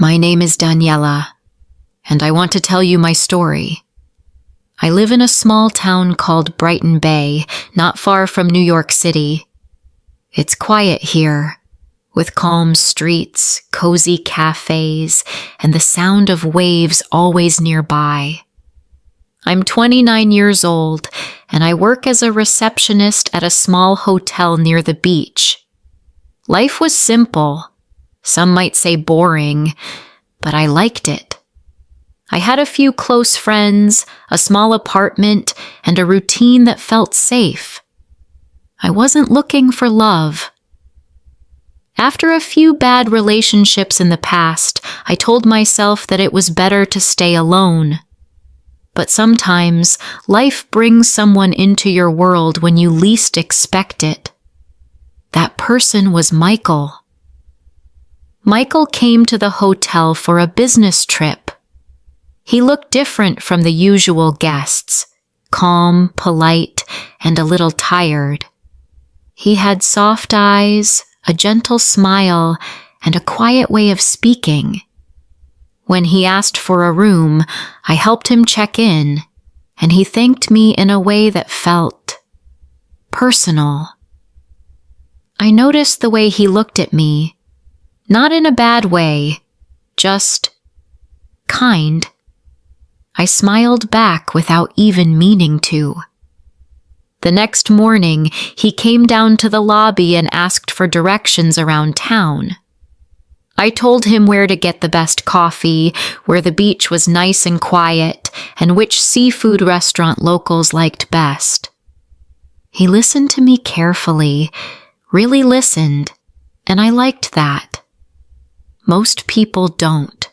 My name is Daniela, and I want to tell you my story. I live in a small town called Brighton Bay, not far from New York City. It's quiet here, with calm streets, cozy cafes, and the sound of waves always nearby. I'm 29 years old, and I work as a receptionist at a small hotel near the beach. Life was simple. Some might say boring, but I liked it. I had a few close friends, a small apartment, and a routine that felt safe. I wasn't looking for love. After a few bad relationships in the past, I told myself that it was better to stay alone. But sometimes, life brings someone into your world when you least expect it. That person was Michael. Michael came to the hotel for a business trip. He looked different from the usual guests, calm, polite, and a little tired. He had soft eyes, a gentle smile, and a quiet way of speaking. When he asked for a room, I helped him check in, and he thanked me in a way that felt personal. I noticed the way he looked at me. Not in a bad way, just kind. I smiled back without even meaning to. The next morning, he came down to the lobby and asked for directions around town. I told him where to get the best coffee, where the beach was nice and quiet, and which seafood restaurant locals liked best. He listened to me carefully, really listened, and I liked that. Most people don't.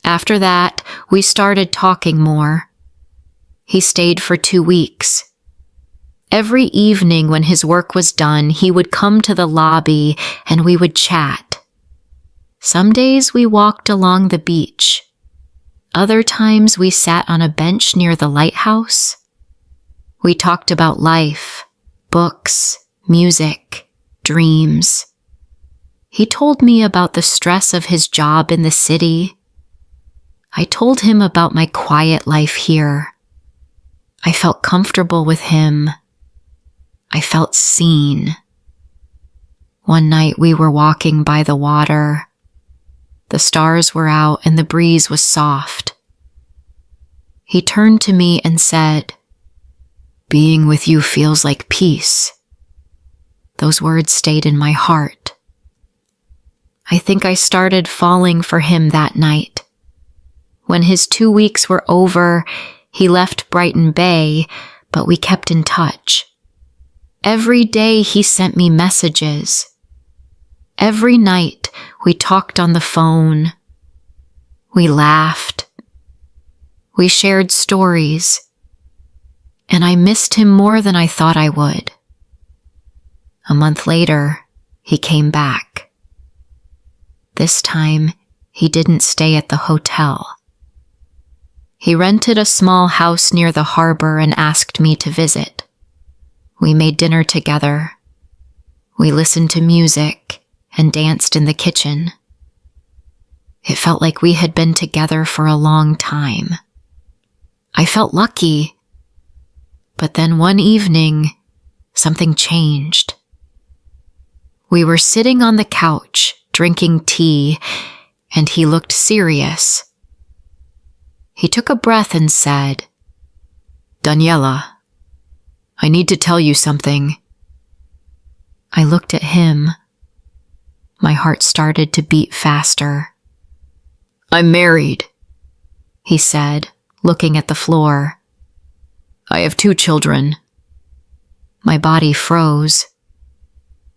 After that, we started talking more. He stayed for 2 weeks. Every evening when his work was done, he would come to the lobby and we would chat. Some days we walked along the beach. Other times we sat on a bench near the lighthouse. We talked about life, books, music, dreams. He told me about the stress of his job in the city. I told him about my quiet life here. I felt comfortable with him. I felt seen. One night we were walking by the water. The stars were out and the breeze was soft. He turned to me and said, "Being with you feels like peace." Those words stayed in my heart. I think I started falling for him that night. When his 2 weeks were over, he left Brighton Bay, but we kept in touch. Every day he sent me messages. Every night we talked on the phone. We laughed. We shared stories. And I missed him more than I thought I would. A month later, he came back. This time, he didn't stay at the hotel. He rented a small house near the harbor and asked me to visit. We made dinner together. We listened to music and danced in the kitchen. It felt like we had been together for a long time. I felt lucky. But then one evening, something changed. We were sitting on the couch, drinking tea, and he looked serious. He took a breath and said, "Daniela, I need to tell you something." I looked at him. My heart started to beat faster. "I'm married," he said, looking at the floor. "I have 2 children." My body froze.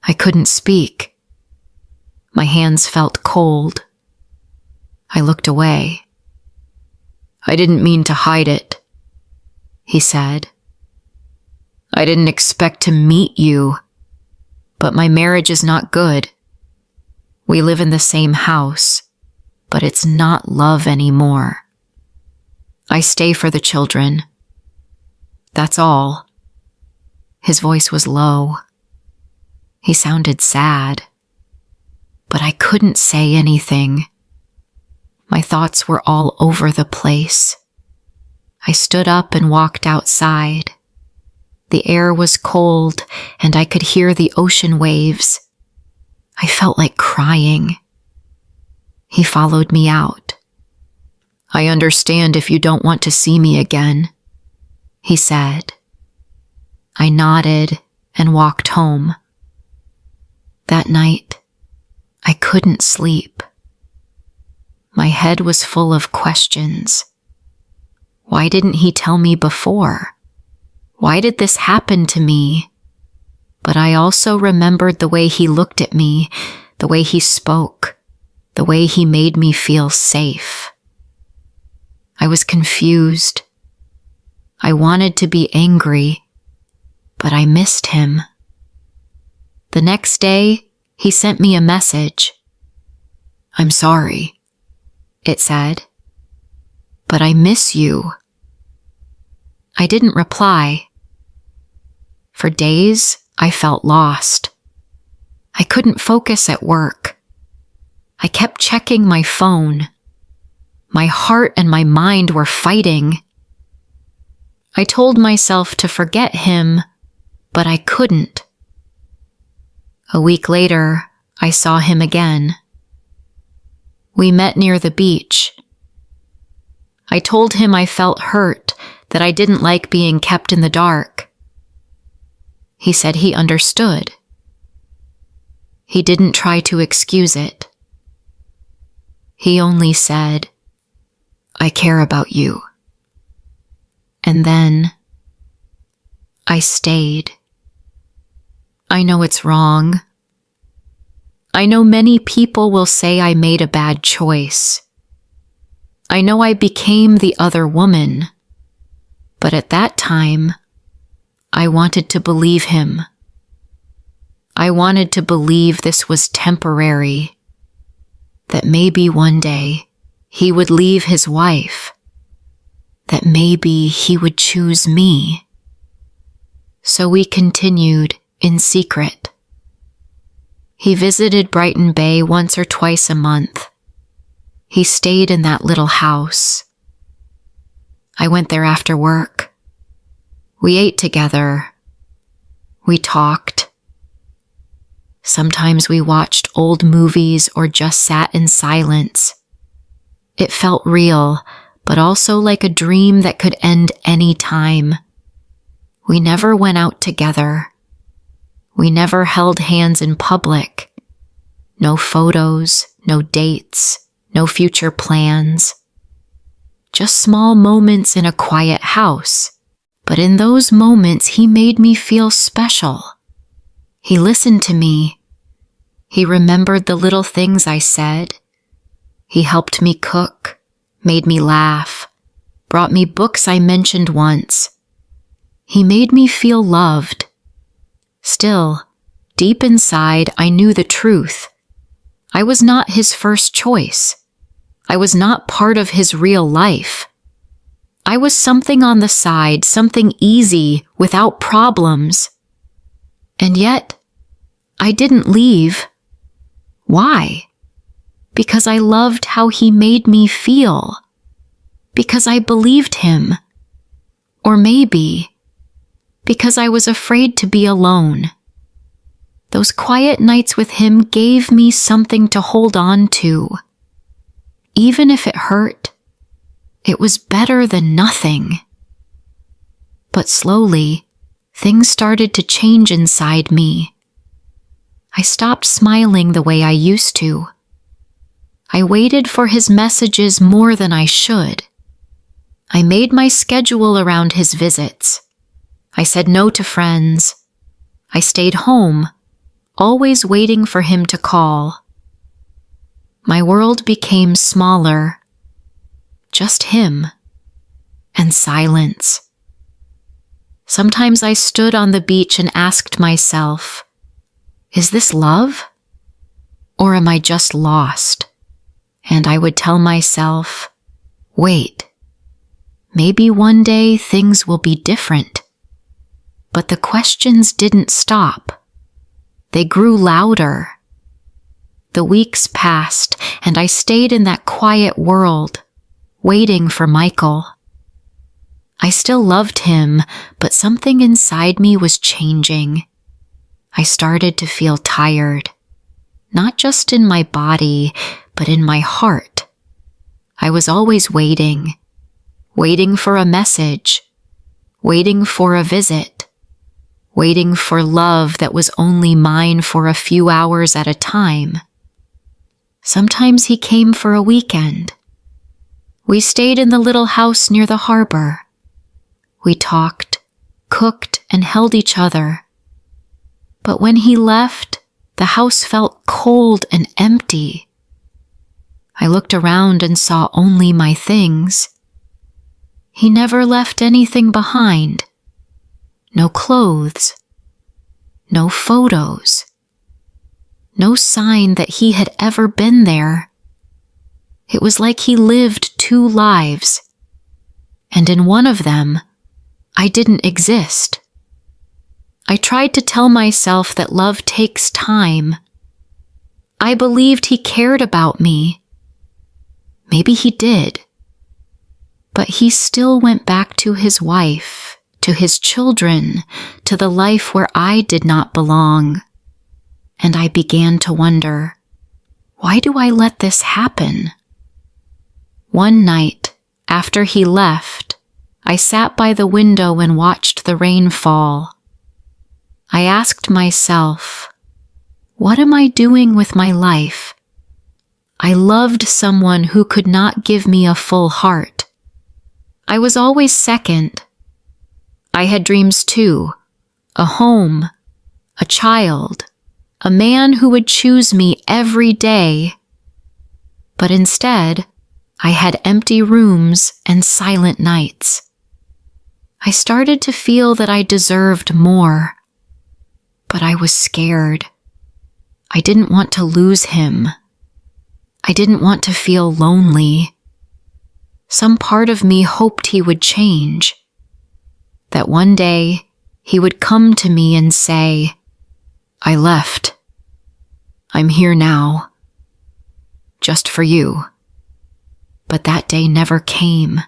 I couldn't speak. My hands felt cold. I looked away. "I didn't mean to hide it," he said. "I didn't expect to meet you, but my marriage is not good. We live in the same house, but it's not love anymore. I stay for the children. That's all." His voice was low. He sounded sad. But I couldn't say anything. My thoughts were all over the place. I stood up and walked outside. The air was cold, and I could hear the ocean waves. I felt like crying. He followed me out. "I understand if you don't want to see me again," he said. I nodded and walked home. That night, I couldn't sleep. My head was full of questions. Why didn't he tell me before? Why did this happen to me? But I also remembered the way he looked at me, the way he spoke, the way he made me feel safe. I was confused. I wanted to be angry, but I missed him. The next day, he sent me a message. "I'm sorry," it said, "but I miss you." I didn't reply. For days, I felt lost. I couldn't focus at work. I kept checking my phone. My heart and my mind were fighting. I told myself to forget him, but I couldn't. A week later, I saw him again. We met near the beach. I told him I felt hurt, that I didn't like being kept in the dark. He said he understood. He didn't try to excuse it. He only said, "I care about you." And then I stayed. I know it's wrong. I know many people will say I made a bad choice. I know I became the other woman. But at that time, I wanted to believe him. I wanted to believe this was temporary, that maybe one day he would leave his wife, that maybe he would choose me. So we continued in secret. He visited Brighton Bay once or twice a month. He stayed in that little house. I went there after work. We ate together. We talked. Sometimes we watched old movies or just sat in silence. It felt real, but also like a dream that could end any time. We never went out together. We never held hands in public. No photos, no dates, no future plans. Just small moments in a quiet house. But in those moments, he made me feel special. He listened to me. He remembered the little things I said. He helped me cook, made me laugh, brought me books I mentioned once. He made me feel loved. Still, deep inside, I knew the truth. I was not his first choice. I was not part of his real life. I was something on the side, something easy, without problems. And yet, I didn't leave. Why? Because I loved how he made me feel. Because I believed him. Or maybe, because I was afraid to be alone. Those quiet nights with him gave me something to hold on to. Even if it hurt, it was better than nothing. But slowly, things started to change inside me. I stopped smiling the way I used to. I waited for his messages more than I should. I made my schedule around his visits. I said no to friends. I stayed home, always waiting for him to call. My world became smaller. Just him and silence. Sometimes I stood on the beach and asked myself, is this love? Or am I just lost? And I would tell myself, wait, maybe one day things will be different. But the questions didn't stop. They grew louder. The weeks passed, and I stayed in that quiet world, waiting for Michael. I still loved him, but something inside me was changing. I started to feel tired, not just in my body, but in my heart. I was always waiting for a message, waiting for a visit, waiting for love that was only mine for a few hours at a time. Sometimes he came for a weekend. We stayed in the little house near the harbor. We talked, cooked, and held each other. But when he left, the house felt cold and empty. I looked around and saw only my things. He never left anything behind. No clothes. No photos. No sign that he had ever been there. It was like he lived 2 lives, and in one of them, I didn't exist. I tried to tell myself that love takes time. I believed he cared about me. Maybe he did. But he still went back to his wife, to his children, to the life where I did not belong. And I began to wonder, why do I let this happen? One night, after he left, I sat by the window and watched the rain fall. I asked myself, what am I doing with my life? I loved someone who could not give me a full heart. I was always second. I had dreams too, a home, a child, a man who would choose me every day. But instead, I had empty rooms and silent nights. I started to feel that I deserved more. But I was scared. I didn't want to lose him. I didn't want to feel lonely. Some part of me hoped he would change. That one day he would come to me and say, I left. I'm here now. Just for you. But that day never came.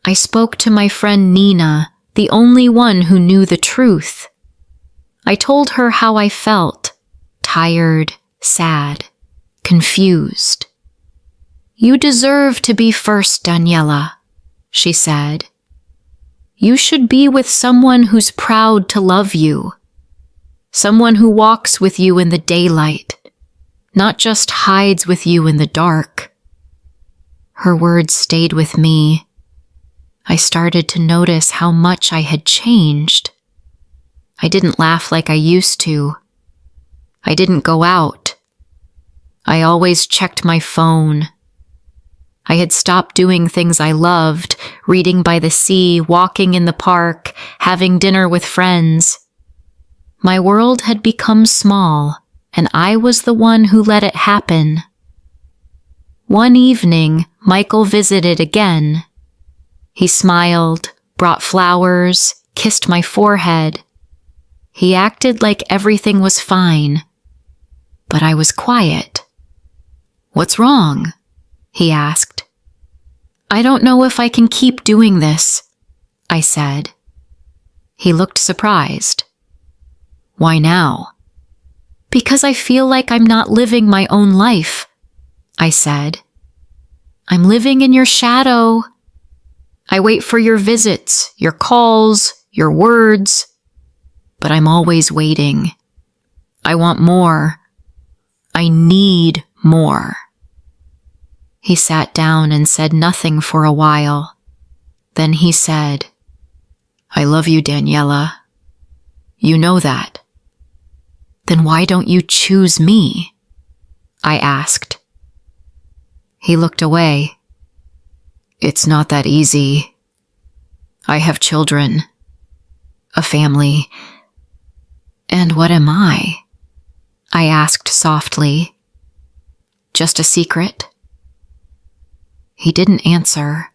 I spoke to my friend Nina, the only one who knew the truth. I told her how I felt, tired, sad, confused. You deserve to be first, Daniela, she said. You should be with someone who's proud to love you. Someone who walks with you in the daylight, not just hides with you in the dark. Her words stayed with me. I started to notice how much I had changed. I didn't laugh like I used to. I didn't go out. I always checked my phone. I had stopped doing things I loved, reading by the sea, walking in the park, having dinner with friends. My world had become small, and I was the one who let it happen. One evening, Michael visited again. He smiled, brought flowers, kissed my forehead. He acted like everything was fine, but I was quiet. What's wrong? He asked. I don't know if I can keep doing this, I said. He looked surprised. Why now? Because I feel like I'm not living my own life, I said. I'm living in your shadow. I wait for your visits, your calls, your words. But I'm always waiting. I want more. I need more. He sat down and said nothing for a while. Then he said, I love you, Daniela. You know that. Then why don't you choose me? I asked. He looked away. It's not that easy. I have children, a family. And what am I? I asked softly. Just a secret? He didn't answer.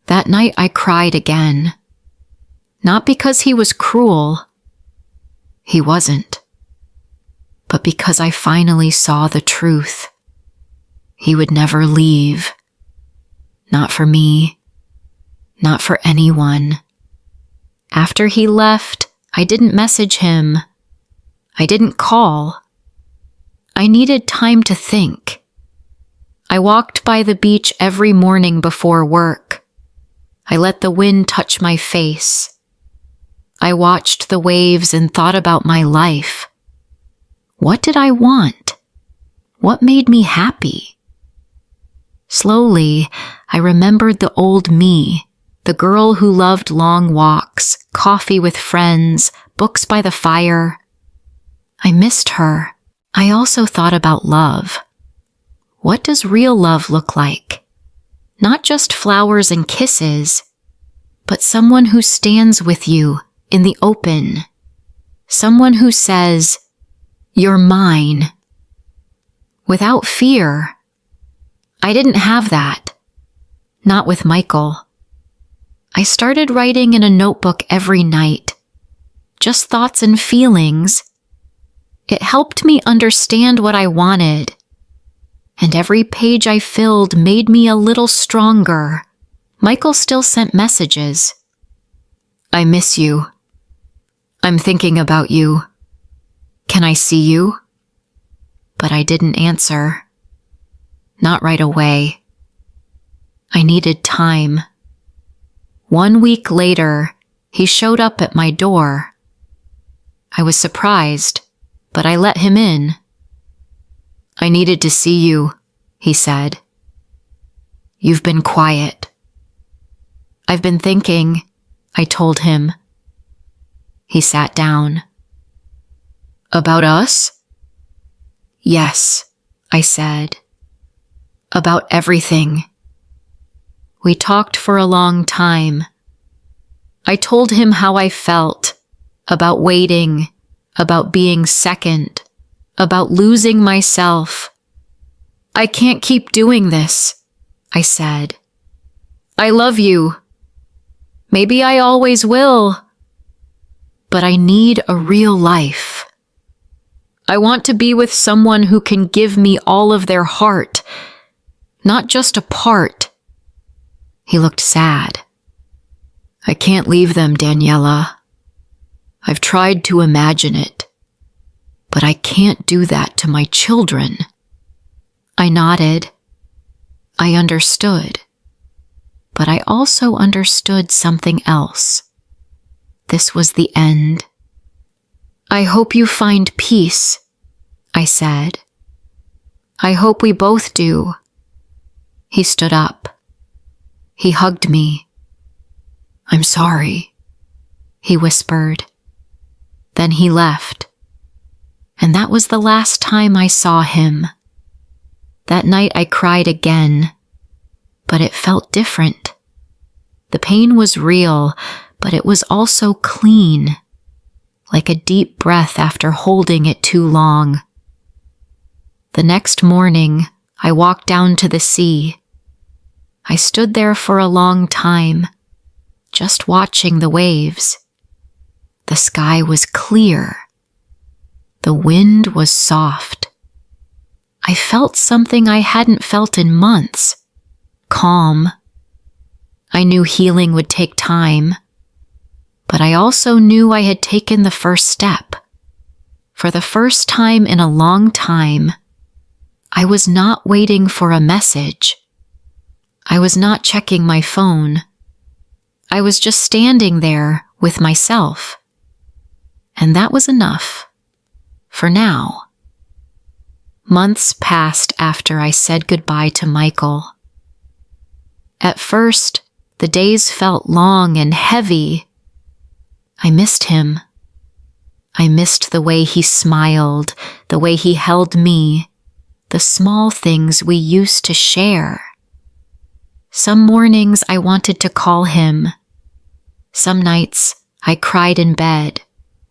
That night I cried again. Not because he was cruel. He wasn't. but because I finally saw the truth. He would never leave. Not for me. Not for anyone. After he left, I didn't message him. I didn't call. I needed time to think. I walked by the beach every morning before work. I let the wind touch my face. I watched the waves and thought about my life. What did I want? What made me happy? Slowly, I remembered the old me, the girl who loved long walks, coffee with friends, books by the fire. I missed her. I also thought about love. What does real love look like? Not just flowers and kisses, but someone who stands with you in the open. Someone who says, "You're mine," without fear. I didn't have that. Not with Michael. I started writing in a notebook every night. Just thoughts and feelings. It helped me understand what I wanted. And every page I filled made me a little stronger. Michael still sent messages. "I miss you. I'm thinking about you. Can I see you?" But I didn't answer. Not right away. I needed time. 1 week later, he showed up at my door. I was surprised, but I let him in. "I needed to see you," he said. "You've been quiet." "I've been thinking," I told him. He sat down. "About us?" "Yes," I said. "About everything." We talked for a long time. I told him how I felt, about waiting, about being second, about losing myself. "I can't keep doing this," I said. "I love you. Maybe I always will. But I need a real life. I want to be with someone who can give me all of their heart, not just a part." He looked sad. "I can't leave them, Daniela. I've tried to imagine it, but I can't do that to my children." I nodded. I understood. But I also understood something else. This was the end. "I hope you find peace," I said. "I hope we both do." He stood up. He hugged me. "I'm sorry," he whispered. Then he left. And that was the last time I saw him. That night I cried again, but it felt different. The pain was real, but it was also clean, like a deep breath after holding it too long. The next morning, I walked down to the sea. I stood there for a long time, just watching the waves. The sky was clear. The wind was soft. I felt something I hadn't felt in months. Calm. I knew healing would take time, but I also knew I had taken the first step. For the first time in a long time, I was not waiting for a message. I was not checking my phone. I was just standing there with myself. And that was enough. For now. Months passed after I said goodbye to Michael. At first, the days felt long and heavy. I missed him. I missed the way he smiled, the way he held me, the small things we used to share. Some mornings I wanted to call him. Some nights I cried in bed,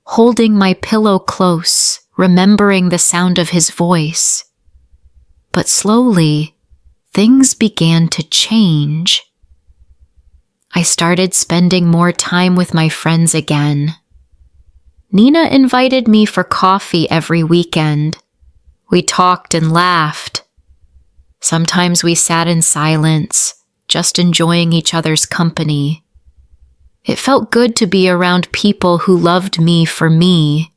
holding my pillow close, remembering the sound of his voice. But slowly, things began to change. I started spending more time with my friends again. Nina invited me for coffee every weekend. We talked and laughed. Sometimes we sat in silence, just enjoying each other's company. It felt good to be around people who loved me for me,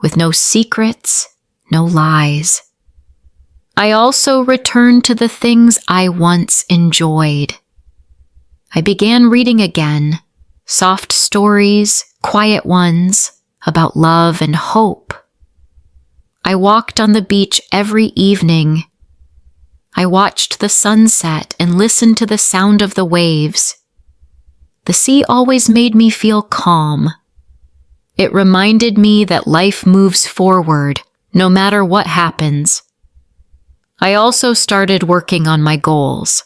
with no secrets, no lies. I also returned to the things I once enjoyed. I began reading again, soft stories, quiet ones, about love and hope. I walked on the beach every evening. I watched the sunset and listened to the sound of the waves. The sea always made me feel calm. It reminded me that life moves forward, no matter what happens. I also started working on my goals.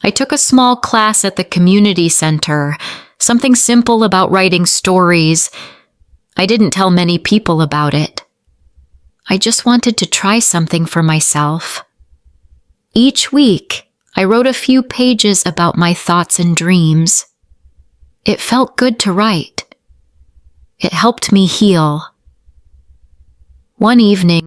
I took a small class at the community center, something simple about writing stories. I didn't tell many people about it. I just wanted to try something for myself. Each week, I wrote a few pages about my thoughts and dreams. It felt good to write. It helped me heal. One evening,